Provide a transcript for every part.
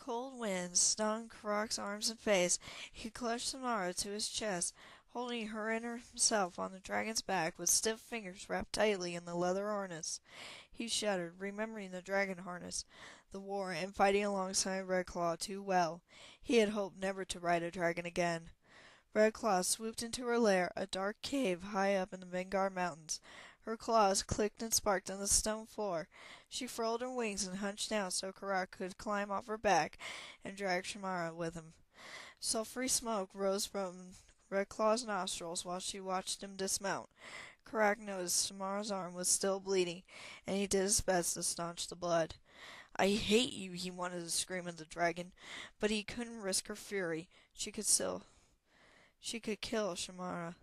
cold wind stung Karak's arms and face. He clutched Samara to his chest, holding her and himself on the dragon's back with stiff fingers wrapped tightly in the leather harness. He shuddered, remembering the dragon harness, the war, and fighting alongside Redclaw too well. He had hoped never to ride a dragon again. Redclaw swooped into her lair, a dark cave high up in the Vanguard Mountains. Her claws clicked and sparked on the stone floor. She furled her wings and hunched down so Karak could climb off her back and drag Shamara with him. Sulphury smoke rose from Redclaw's nostrils while she watched him dismount. Karak noticed Shamara's arm was still bleeding, and he did his best to staunch the blood. "I hate you," he wanted to scream at the dragon, but he couldn't risk her fury. She could kill Shamara.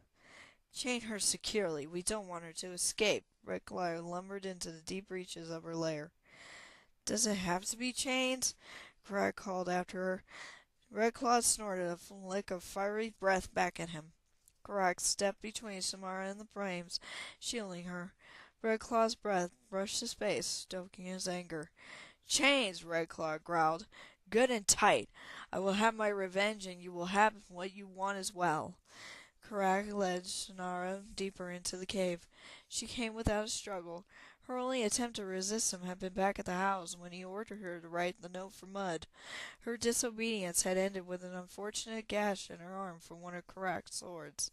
"Chain her securely. We don't want her to escape." Redclaw lumbered into the deep reaches of her lair. "Does it have to be chained?" Karak called after her. Redclaw snorted a lick of fiery breath back at him. Karak stepped between Samara and the flames, shielding her. Redclaw's breath brushed his face, stoking his anger. "Chains!" Redclaw growled. "Good and tight. I will have my revenge, and you will have what you want as well." Karak led Shannara deeper into the cave. She came without a struggle. Her only attempt to resist him had been back at the house when he ordered her to write the note for Mud. Her disobedience had ended with an unfortunate gash in her arm from one of Karak's swords.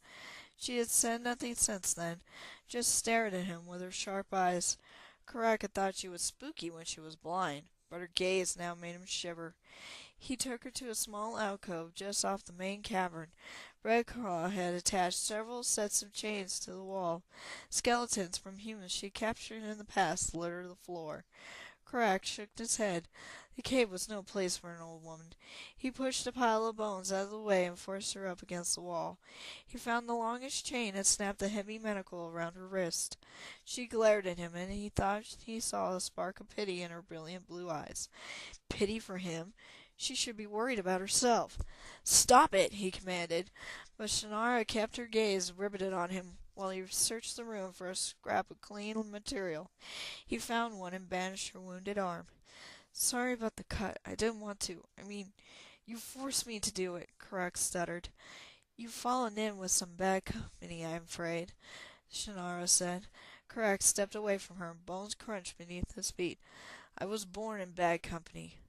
She had said nothing since then, just stared at him with her sharp eyes. Karak had thought she was spooky when she was blind, but her gaze now made him shiver. He took her to a small alcove just off the main cavern. Redclaw had attached several sets of chains to the wall. Skeletons from humans she captured in the past littered the floor. Karak shook his head. The cave was no place for an old woman. He pushed a pile of bones out of the way and forced her up against the wall. He found the longest chain and snapped a heavy manacle around her wrist. She glared at him, and he thought he saw a spark of pity in her brilliant blue eyes. Pity for him? She should be worried about herself. "Stop it!" he commanded, but Shannara kept her gaze riveted on him while he searched the room for a scrap of clean material. He found one and bandaged her wounded arm. "Sorry about the cut. I didn't want to. You forced me to do it," Karak stuttered. "You've fallen in with some bad company, I'm afraid," Shannara said. Karak stepped away from her, and bones crunched beneath his feet. "I was born in bad company."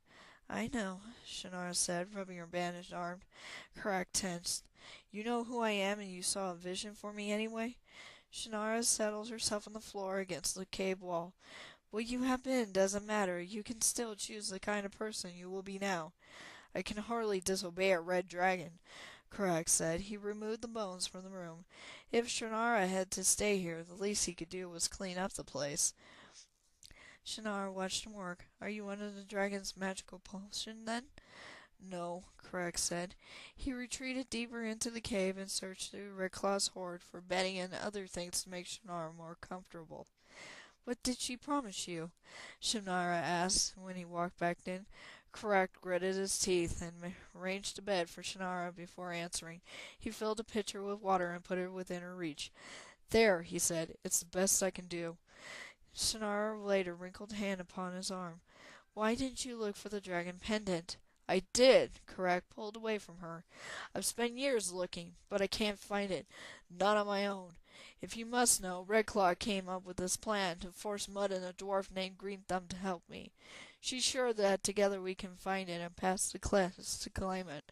"I know," Shannara said, rubbing her bandaged arm. Karak tensed. "You know who I am, and you saw a vision for me anyway?" Shannara settled herself on the floor against the cave wall. "What you have been doesn't matter. You can still choose the kind of person you will be now." "I can hardly disobey a red dragon," Karak said. He removed the bones from the room. If Shannara had to stay here, the least he could do was clean up the place. Shannara watched him work. "Are you under the dragon's magical potion, then?" "No," Karak said. He retreated deeper into the cave and searched through Redclaw's hoard for bedding and other things to make Shannara more comfortable. "What did she promise you?" Shannara asked when he walked back in. Karak gritted his teeth and arranged a bed for Shannara before answering. He filled a pitcher with water and put it within her reach. "There," he said. "It's the best I can do." Shannara laid a wrinkled hand upon his arm. "Why didn't you look for the dragon pendant?" "I did." Karak pulled away from her. "I've spent years looking, but I can't find it. Not on my own. If you must know, Redclaw came up with this plan to force Mud and a dwarf named Green Thumb to help me. She's sure that together we can find it and pass the quest to claim it."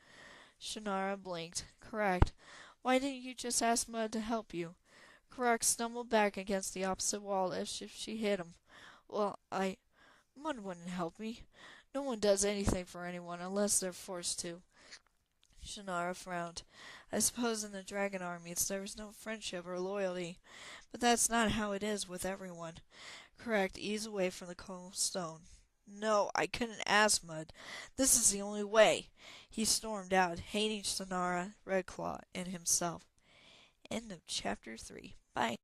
Shannara blinked. "Correct. Why didn't you just ask Mud to help you?" Karak stumbled back against the opposite wall as if she hit him. "Well, Mud wouldn't help me. No one does anything for anyone unless they're forced to." Shannara frowned. "I suppose in the dragon armies there is no friendship or loyalty, but that's not how it is with everyone." Karak eased away from the cold stone. "No, I couldn't ask Mud. This is the only way." He stormed out, hating Shannara, Redclaw, and himself. End of chapter 3. Bye.